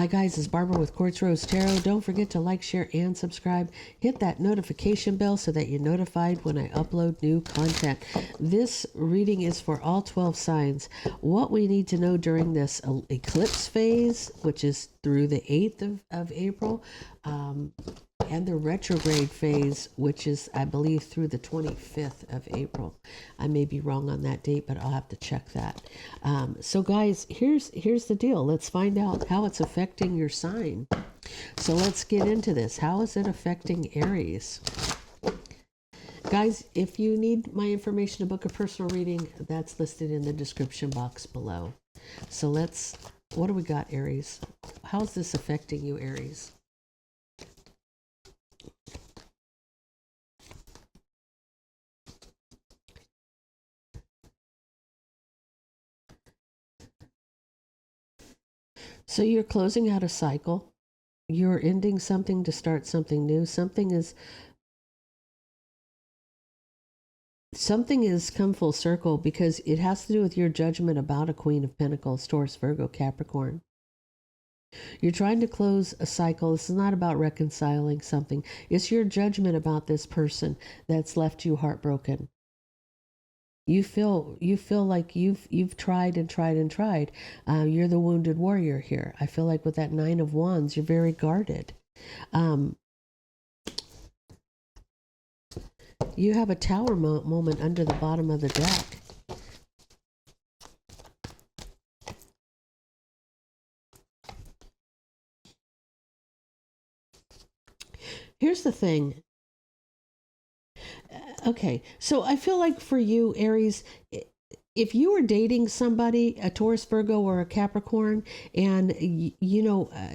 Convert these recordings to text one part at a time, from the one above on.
Hi guys, it's Barbara with Quartz Rose Tarot. Don't forget to like, share, and subscribe. Hit that notification bell so that you're notified when I upload new content. This reading is for all 12 signs. What we need to know during this eclipse phase, which is through the 8th of April, and the retrograde phase, which is, I believe, through the 25th of April. I may be wrong on that date, but I'll have to check that. So guys, here's the deal. Let's find out how it's affecting your sign. So let's get into this. How is it affecting Aries? Guys, if you need my information to book a personal reading, that's listed in the description box below. So what do we got, Aries? How's this affecting you, Aries? So you're closing out a cycle. You're ending something to start something new. Something has come full circle because it has to do with your judgment about a Queen of Pentacles, Taurus, Virgo, Capricorn. You're trying to close a cycle. This is not about reconciling something. It's your judgment about this person that's left you heartbroken. You feel like you've tried and tried and tried. You're the wounded warrior here. I feel like with that Nine of Wands, you're very guarded. You have a Tower moment under the bottom of the deck. Here's the thing. Okay, so I feel like for you, Aries, if you were dating somebody, a Taurus, Virgo, or a Capricorn, and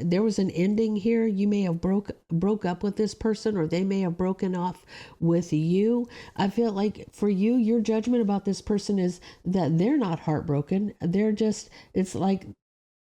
there was an ending here, you may have broke up with this person, or they may have broken off with you. I feel like for you, your judgment about this person is that they're not heartbroken. It's like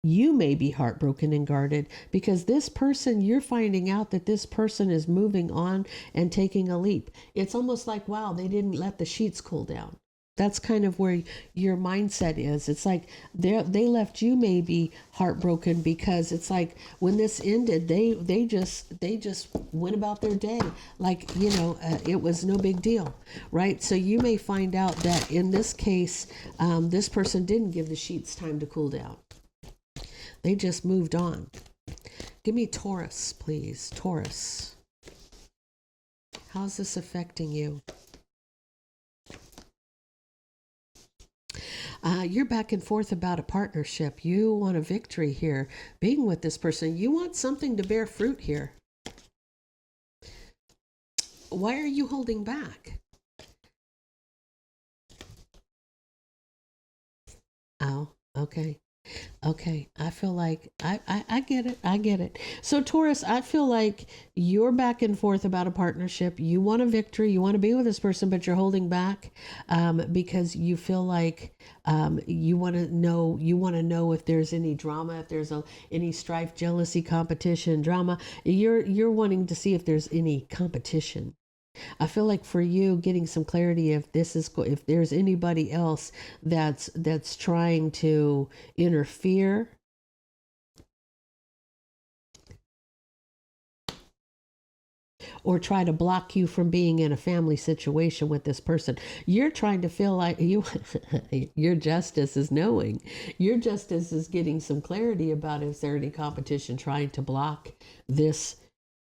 you may be heartbroken and guarded because this person, you're finding out that this person is moving on and taking a leap. It's almost like, wow, they didn't let the sheets cool down. That's kind of where your mindset is. It's like they left you maybe heartbroken because it's like when this ended, they just went about their day like it was no big deal, right? So you may find out that in this case, this person didn't give the sheets time to cool down. They just moved on. Give me Taurus, please. Taurus. How's this affecting you? You're back and forth about a partnership. You want a victory here. Being with this person, you want something to bear fruit here. Why are you holding back? Oh, okay. Okay, I feel like I get it. I get it. So Taurus, I feel like you're back and forth about a partnership. You want a victory. You want to be with this person, but you're holding back because you feel like you want to know. You want to know if there's any drama, if there's any strife, jealousy, competition, drama. You're wanting to see if there's any competition. I feel like for you, getting some clarity if there's anybody else that's trying to interfere or try to block you from being in a family situation with this person. You're trying to feel like your justice is knowing. Your justice is getting some clarity about if there any competition trying to block this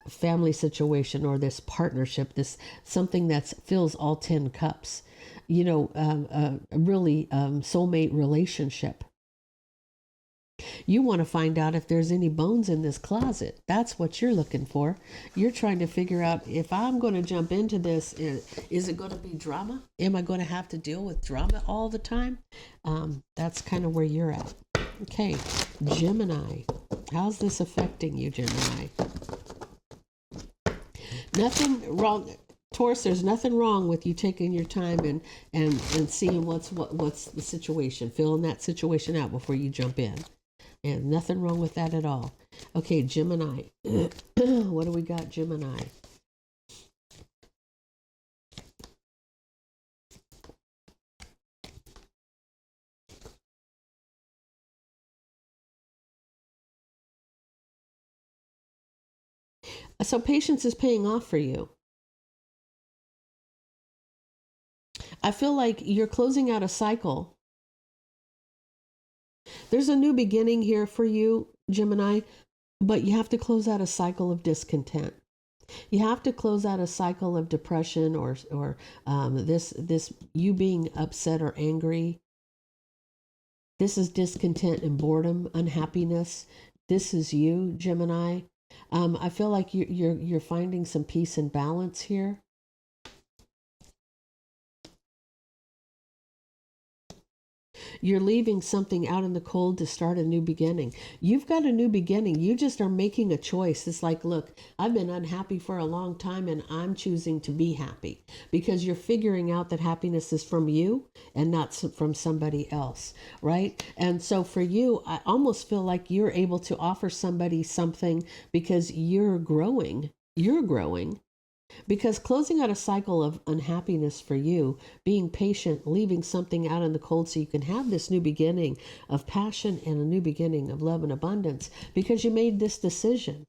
family situation or this partnership, this something that fills all 10 cups, really soulmate relationship. You want to find out if there's any bones in this closet. That's what you're looking for. You're trying to figure out, if I'm going to jump into this, is it going to be drama? Am I going to have to deal with drama all the time? That's kind of where you're at. Okay, Gemini. How's this affecting you, Gemini? Nothing wrong, Taurus. There's nothing wrong with you taking your time and seeing what's the situation, filling that situation out before you jump in, and nothing wrong with that at all. Okay, Gemini. What do we got, Gemini? So patience is paying off for you. I feel like you're closing out a cycle. There's a new beginning here for you, Gemini, but you have to close out a cycle of discontent. You have to close out a cycle of depression or this you being upset or angry. This is discontent and boredom, unhappiness. This is you, Gemini. I feel like you're finding some peace and balance here. You're leaving something out in the cold to start a new beginning. You've got a new beginning. You just are making a choice. It's like, look, I've been unhappy for a long time and I'm choosing to be happy, because you're figuring out that happiness is from you and not from somebody else, right? And so for you, I almost feel like you're able to offer somebody something because you're growing. You're growing. Because closing out a cycle of unhappiness for you, being patient, leaving something out in the cold so you can have this new beginning of passion and a new beginning of love and abundance, because you made this decision.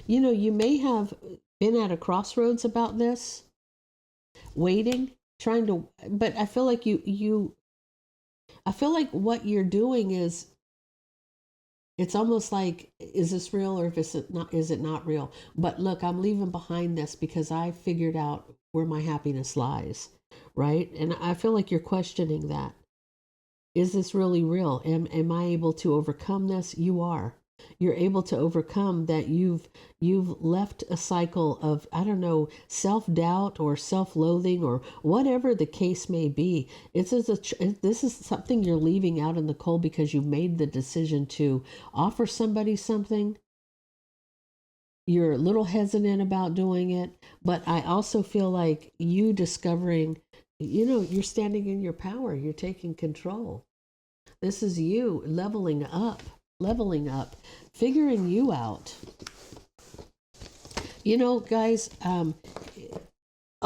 You know, you may have been at a crossroads about this, waiting, trying to, but I feel like I feel like what you're doing is, it's almost like, is this real or is it not real? But look, I'm leaving behind this because I figured out where my happiness lies, right? And I feel like you're questioning that. Is this really real? Am I able to overcome this? You are. You're able to overcome that. You've left a cycle of, I don't know, self-doubt or self-loathing or whatever the case may be. This is something you're leaving out in the cold because you made the decision to offer somebody something. You're a little hesitant about doing it, but I also feel like you discovering, you're standing in your power. You're taking control. This is you leveling up, figuring you out. Guys, a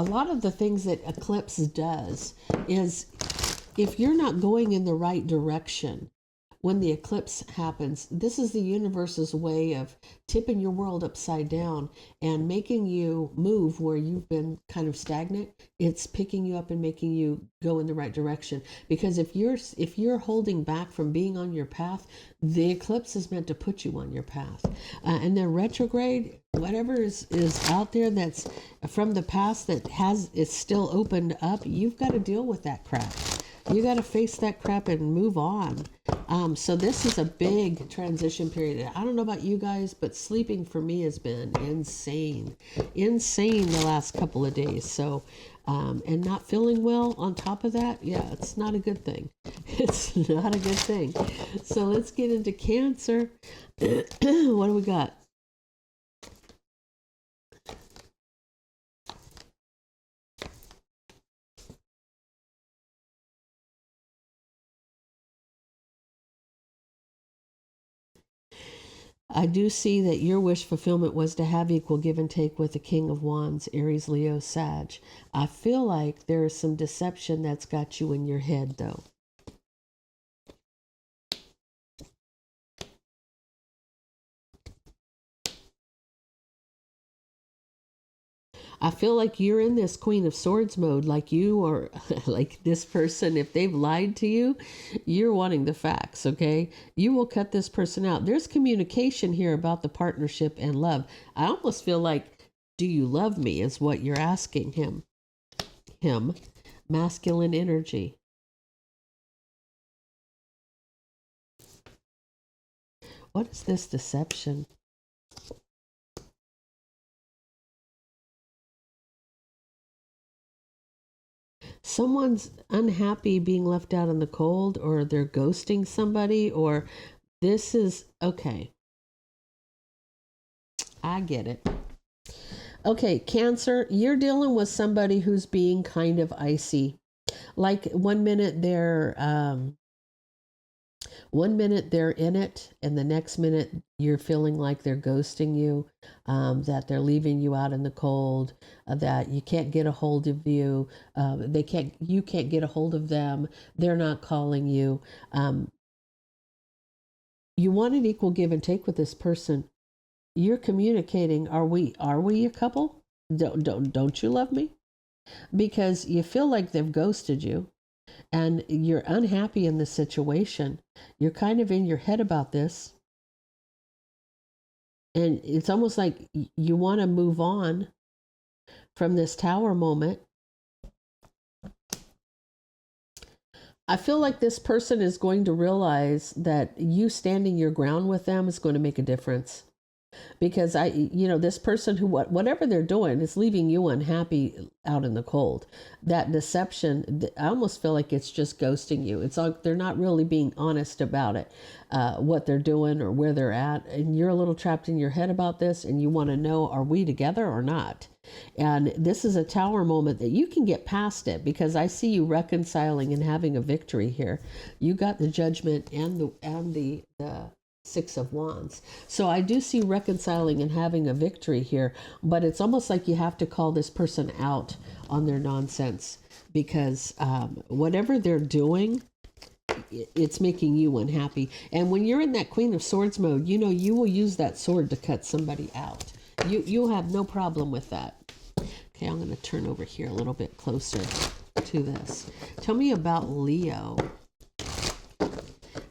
lot of the things that Eclipse does is, if you're not going in the right direction when the eclipse happens, this is the universe's way of tipping your world upside down and making you move where you've been kind of stagnant. It's picking you up and making you go in the right direction. Because if you're holding back from being on your path, the eclipse is meant to put you on your path. And then retrograde, whatever is out there that's from the past that it's still opened up, you've got to deal with that crap. You got to face that crap and move on. So this is a big transition period. I don't know about you guys, but sleeping for me has been insane the last couple of days. So, and not feeling well on top of that, yeah, it's not a good thing. It's not a good thing. So let's get into Cancer. What do we got? I do see that your wish fulfillment was to have equal give and take with the King of Wands, Aries, Leo, Sag. I feel like there is some deception that's got you in your head, though. I feel like you're in this Queen of Swords mode, like you or like this person. If they've lied to you, you're wanting the facts, okay? You will cut this person out. There's communication here about the partnership and love. I almost feel like, do you love me is what you're asking him. Masculine energy. What is this deception? Someone's unhappy being left out in the cold, or they're ghosting somebody, or this is okay. I get it. Okay, Cancer, you're dealing with somebody who's being kind of icy. Like one minute they're in it, and the next minute you're feeling like they're ghosting you, that they're leaving you out in the cold, that you can't get a hold of you, you can't get a hold of them, they're not calling you. You want an equal give and take with this person. You're communicating, are we a couple? Don't you love me? Because you feel like they've ghosted you and you're unhappy in this situation. You're kind of in your head about this. And it's almost like you want to move on from this tower moment. I feel like this person is going to realize that you standing your ground with them is going to make a difference. Because this person who, whatever they're doing, is leaving you unhappy out in the cold. That deception, I almost feel like it's just ghosting you. It's like they're not really being honest about it, what they're doing or where they're at. And you're a little trapped in your head about this and you want to know, are we together or not? And this is a tower moment that you can get past it, because I see you reconciling and having a victory here. You got the Judgment and the Six of Wands. So I do see reconciling and having a victory here, but it's almost like you have to call this person out on their nonsense, because whatever they're doing, it's making you unhappy. And when you're in that Queen of Swords mode, you will use that sword to cut somebody out. You'll have no problem with that. Okay, I'm going to turn over here a little bit closer to this. Tell me about Leo.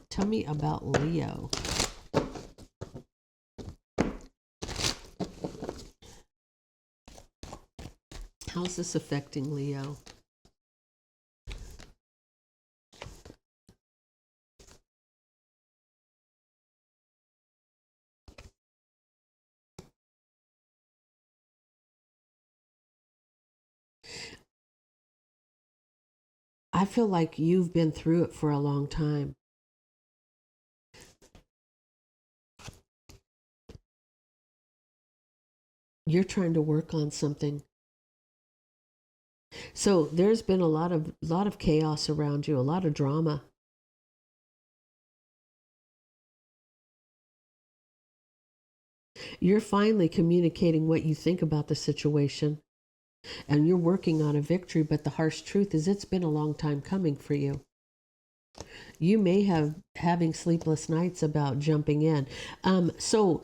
Tell me about Leo. How's this affecting Leo? I feel like you've been through it for a long time. You're trying to work on something. So there's been a lot of chaos around you, a lot of drama. You're finally communicating what you think about the situation, and you're working on a victory, but the harsh truth is it's been a long time coming for you. You may have having sleepless nights about jumping in. So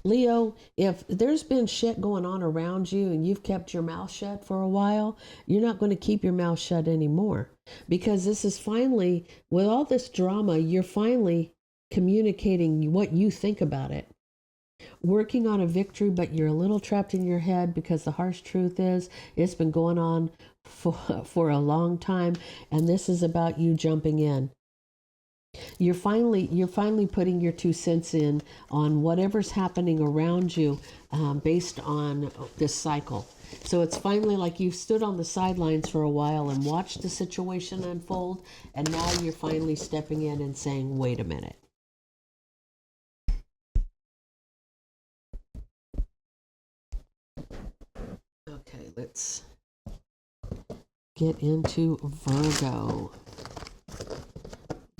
Leo, if there's been shit going on around you and you've kept your mouth shut for a while, you're not going to keep your mouth shut anymore, because this is finally, with all this drama, you're finally communicating what you think about it. Working on a victory, but you're a little trapped in your head, because the harsh truth is it's been going on for a long time, and this is about you jumping in. You're finally putting your 2 cents in on whatever's happening around you, based on this cycle. So it's finally like you've stood on the sidelines for a while and watched the situation unfold, and now you're finally stepping in and saying, wait a minute. Okay, let's get into Virgo.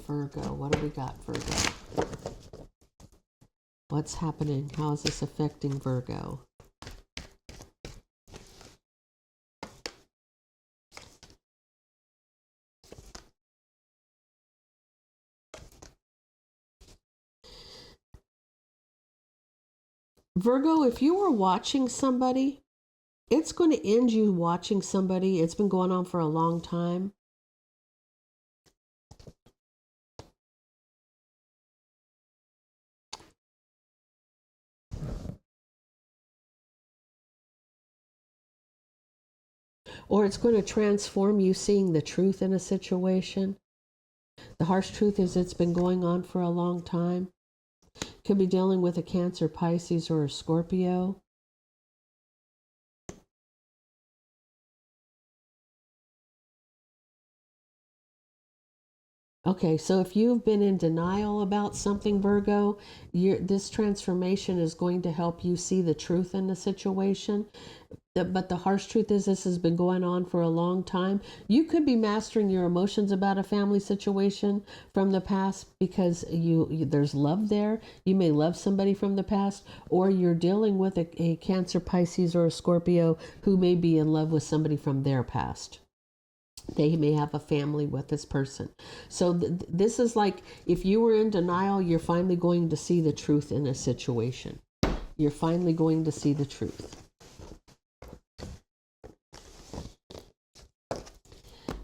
Virgo, what do we got, Virgo? What's happening? How is this affecting Virgo? Virgo, if you were watching somebody, it's going to end you watching somebody. It's been going on for a long time. Or it's going to transform you seeing the truth in a situation. The harsh truth is it's been going on for a long time. Could be dealing with a Cancer, Pisces, or a Scorpio. Okay, so if you've been in denial about something, Virgo, this transformation is going to help you see the truth in the situation. But the harsh truth is this has been going on for a long time. You could be mastering your emotions about a family situation from the past, because there's love there. You may love somebody from the past, or you're dealing with a Cancer, Pisces, or a Scorpio who may be in love with somebody from their past. They may have a family with this person. So this is like, if you were in denial, you're finally going to see the truth in a situation. You're finally going to see the truth.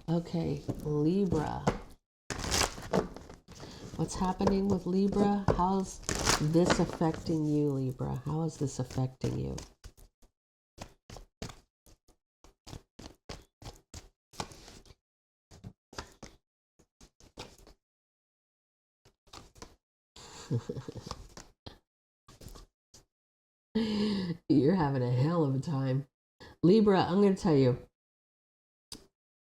Okay, Libra. What's happening with Libra? How's this affecting you, Libra? How is this affecting you? You're having a hell of a time. Libra, I'm going to tell you,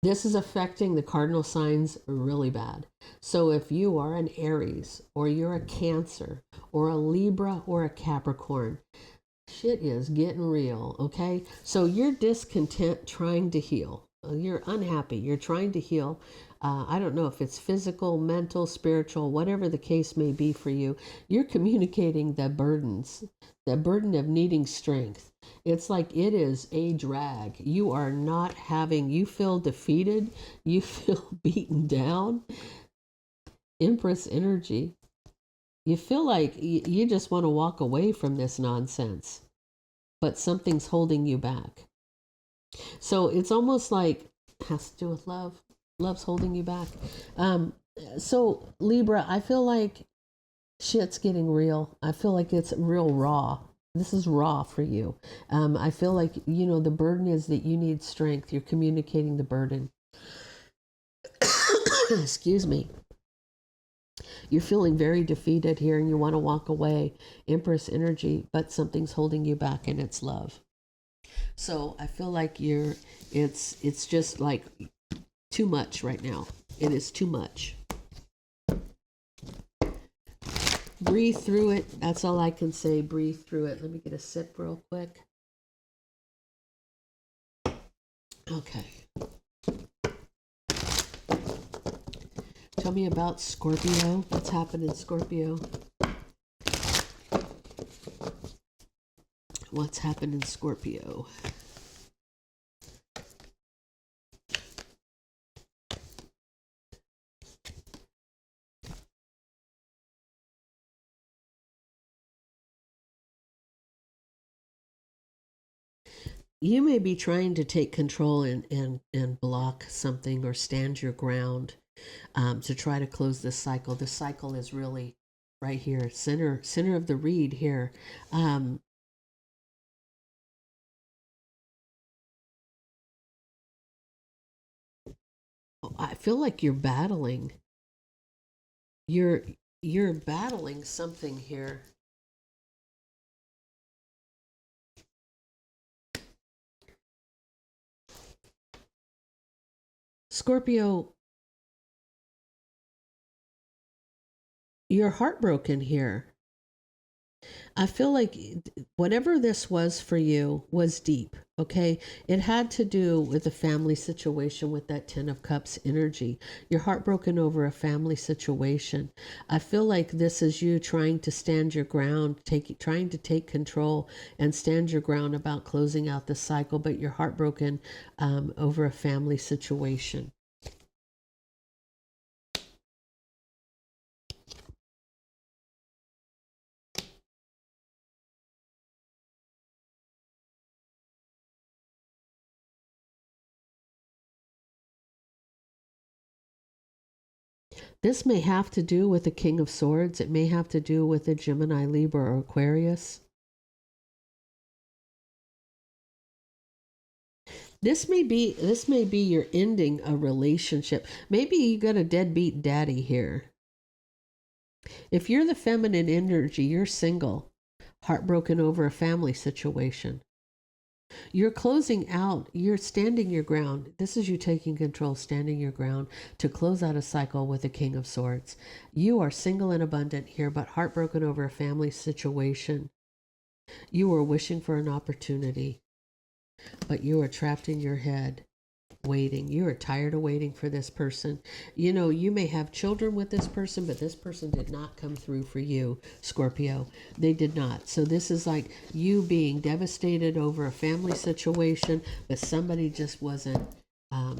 this is affecting the cardinal signs really bad. So if you are an Aries, or you're a Cancer, or a Libra, or a Capricorn, shit is getting real, okay? So you're discontent trying to heal. You're unhappy. You're trying to heal. I don't know if it's physical, mental, spiritual, whatever the case may be for you. You're communicating the burdens, the burden of needing strength. It's like it is a drag. You are not having, you feel defeated. You feel beaten down. Empress energy. You feel like you just want to walk away from this nonsense, but something's holding you back. So it's almost like it has to do with love. Love's holding you back. So Libra, I feel like shit's getting real. I feel like it's real raw. This is raw for you. I feel like, you know, the burden is that you need strength. You're communicating the burden. Excuse me. You're feeling very defeated here and you want to walk away. Empress energy, but something's holding you back, and it's love. So I feel like it's just like too much right now. It is too much. Breathe through it. That's all I can say. Breathe through it. Let me get a sip real quick. Okay. Tell me about Scorpio. What's happened in Scorpio? What's happened in Scorpio? You may be trying to take control and block something or stand your ground to try to close this cycle. The cycle is really right here, center of the reed here. I feel like you're battling. You're battling something here. Scorpio, you're heartbroken here. I feel like whatever this was for you was deep, okay? It had to do with a family situation with that Ten of Cups energy. You're heartbroken over a family situation. I feel like this is you trying to stand your ground, trying to take control and stand your ground about closing out the cycle, but you're heartbroken over a family situation. This may have to do with the King of Swords. It may have to do with the Gemini, Libra, or Aquarius. This may be your ending a relationship. Maybe you got a deadbeat daddy here. If you're the feminine energy, you're single, heartbroken over a family situation. You're closing out, you're standing your ground. This is you taking control, standing your ground to close out a cycle with the King of Swords. You are single and abundant here, but heartbroken over a family situation. You are wishing for an opportunity, but you are trapped in your head, waiting. You are tired of waiting for this person. You know, you may have children with this person, but this person did not come through for you, Scorpio. They did not. So this is like you being devastated over a family situation, but somebody just wasn't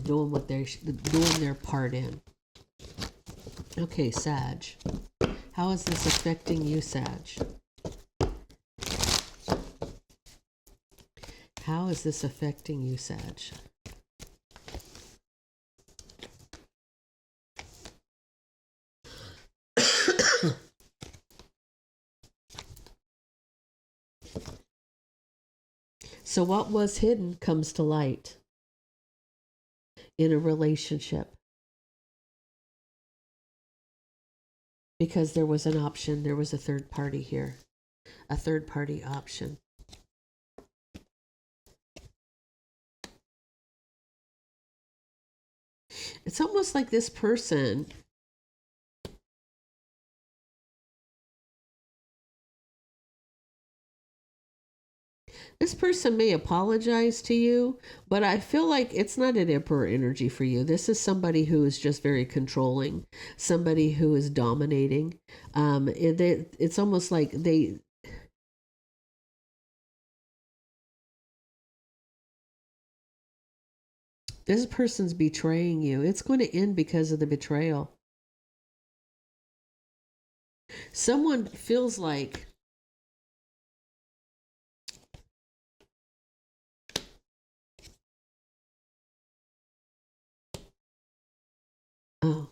doing what they're doing their part in. Okay, Sag. How is this affecting you, Sag? How is this affecting you, Sag? So what was hidden comes to light in a relationship. Because there was an option, there was a third party here. A third party option. It's almost like this person may apologize to you, but I feel like it's not an emperor energy for you. This is somebody who is just very controlling, somebody who is dominating. It's almost like this person's betraying you. It's going to end because of the betrayal. Someone feels like oh,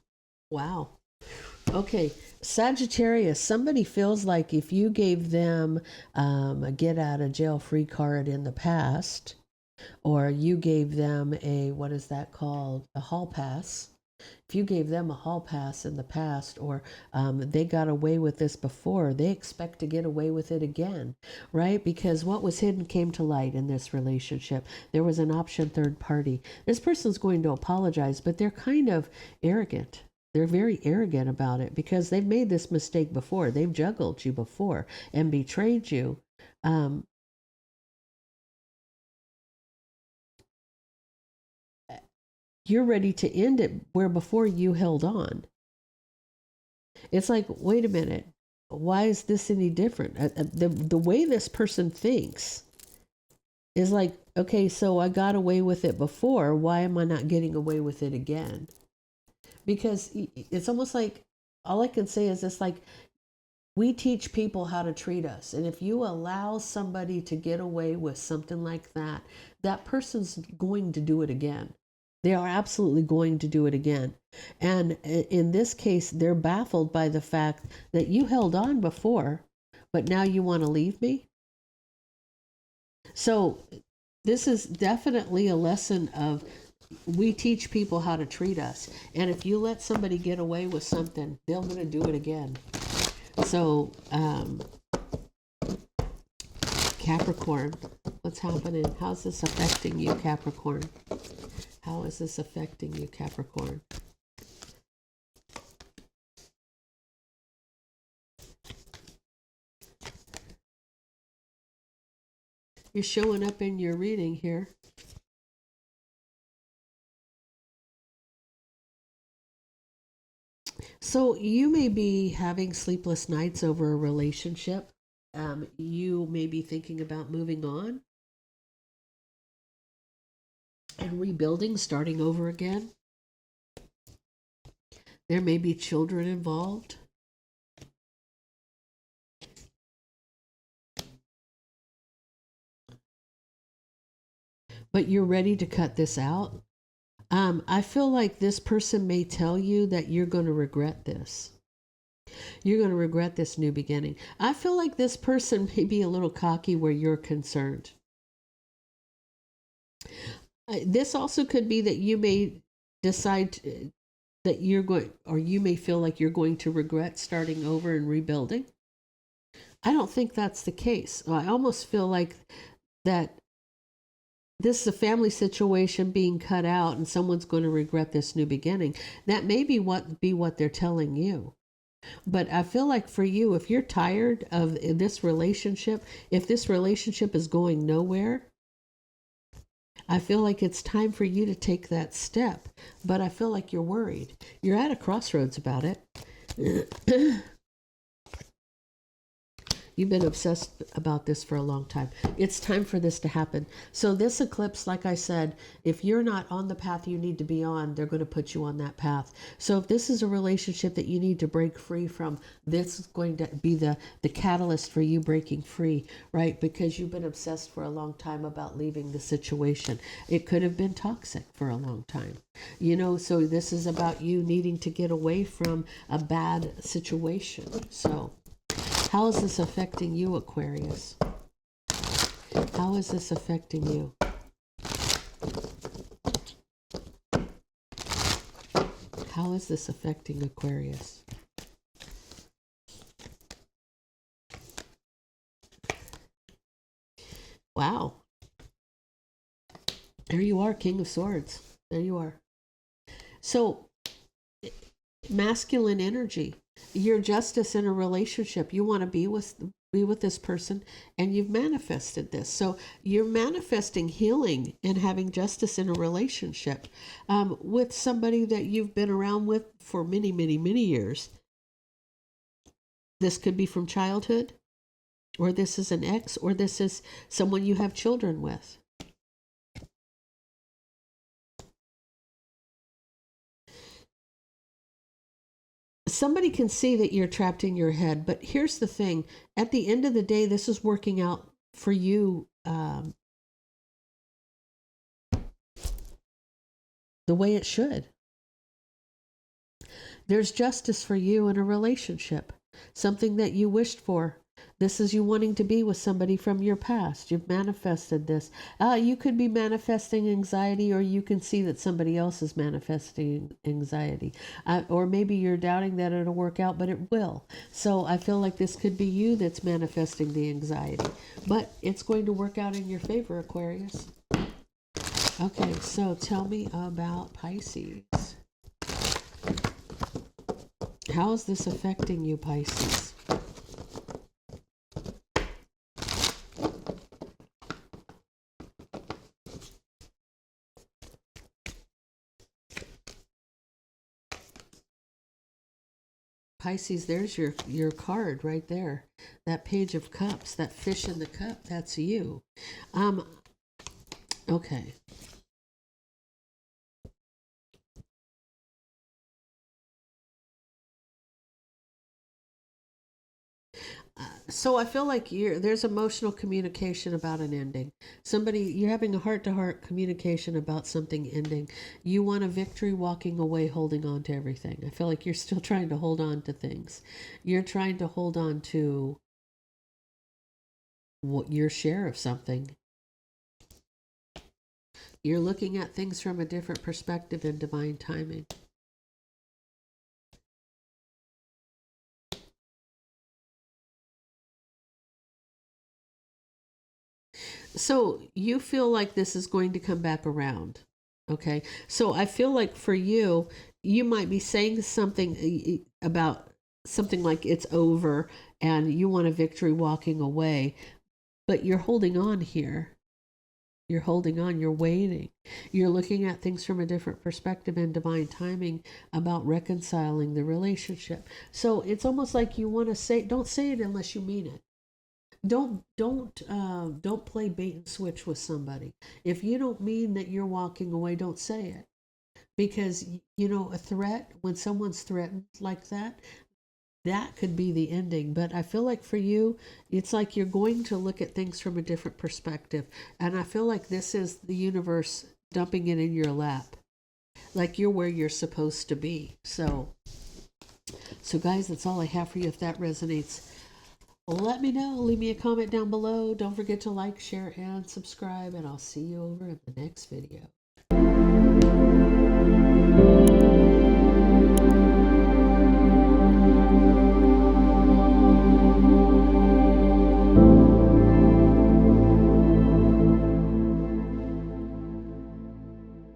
wow. Okay, Sagittarius, somebody feels like if you gave them a get out of jail free card in the past, or you gave them a, what is that called? A hall pass. If you gave them a hall pass in the past, or they got away with this before, they expect to get away with it again, right? Because what was hidden came to light in this relationship. There was an option third party. This person's going to apologize, but they're kind of arrogant. They're very arrogant about it because they've made this mistake before. They've juggled you before and betrayed you. You're ready to end it where before you held on. It's like, wait a minute, why is this any different? The way this person thinks is like, okay, so I got away with it before. Why am I not getting away with it again? Because it's almost like, all I can say is it's like, we teach people how to treat us. And if you allow somebody to get away with something like that, that person's going to do it again. They are absolutely going to do it again. And in this case, they're baffled by the fact that you held on before, but now you want to leave me. So this is definitely a lesson of, we teach people how to treat us. And if you let somebody get away with something, they're going to do it again. So, Capricorn, what's happening? How's this affecting you, Capricorn? How is this affecting you, Capricorn? You're showing up in your reading here. So you may be having sleepless nights over a relationship. You may be thinking about moving on and rebuilding, starting over again. There may be children involved. But you're ready to cut this out. I feel like this person may tell you that you're going to regret this. You're going to regret this new beginning. I feel like this person may be a little cocky where you're concerned. This also could be that you may decide that you're going, or you may feel like you're going to regret starting over and rebuilding. I don't think that's the case. I almost feel like that this is a family situation being cut out and someone's going to regret this new beginning. That may be what they're telling you. But I feel like for you, if you're tired of this relationship, if this relationship is going nowhere, I feel like it's time for you to take that step. But I feel like you're worried. You're at a crossroads about it. You've been obsessed about this for a long time. It's time for this to happen. So this eclipse, like I said, if you're not on the path you need to be on, they're going to put you on that path. So if this is a relationship that you need to break free from, this is going to be the catalyst for you breaking free, right? Because you've been obsessed for a long time about leaving the situation. It could have been toxic for a long time. You know, so this is about you needing to get away from a bad situation. So how is this affecting you, Aquarius? How is this affecting you? How is this affecting Aquarius? Wow. There you are, King of Swords. There you are. So, masculine energy. Your justice in a relationship. You want to be with this person, and you've manifested this. So you're manifesting healing and having justice in a relationship with somebody that you've been around with for many, many, many years. This could be from childhood, or this is an ex, or this is someone you have children with. Somebody can see that you're trapped in your head, but here's the thing. At the end of the day, this is working out for you the way it should. There's justice for you in a relationship, something that you wished for. This is you wanting to be with somebody from your past. You've manifested this. You could be manifesting anxiety, or you can see that somebody else is manifesting anxiety. Or maybe you're doubting that it'll work out, but it will. So I feel like this could be you that's manifesting the anxiety. But it's going to work out in your favor, Aquarius. Okay, so tell me about Pisces. How is this affecting you, Pisces? Pisces, there's your card right there. That Page of Cups, that fish in the cup, that's you. Okay. So I feel like there's emotional communication about an ending. You're having a heart-to-heart communication about something ending. You want a victory, walking away, holding on to everything. I feel like you're still trying to hold on to things. You're trying to hold on to your share of something. You're looking at things from a different perspective in divine timing. So you feel like this is going to come back around. Okay. So I feel like for you, you might be saying something about something like it's over and you want a victory walking away, but you're holding on here. You're holding on, you're waiting. You're looking at things from a different perspective and divine timing about reconciling the relationship. So it's almost like you want to say, don't say it unless you mean it. Don't play bait and switch with somebody. If you don't mean that you're walking away, don't say it. Because, a threat, when someone's threatened like that could be the ending. But I feel like for you, it's like you're going to look at things from a different perspective. And I feel like this is the universe dumping it in your lap. Like you're where you're supposed to be. So guys, that's all I have for you. If that resonates, let me know. Leave me a comment down below. Don't forget to like, share, and subscribe. And I'll see you over in the next video.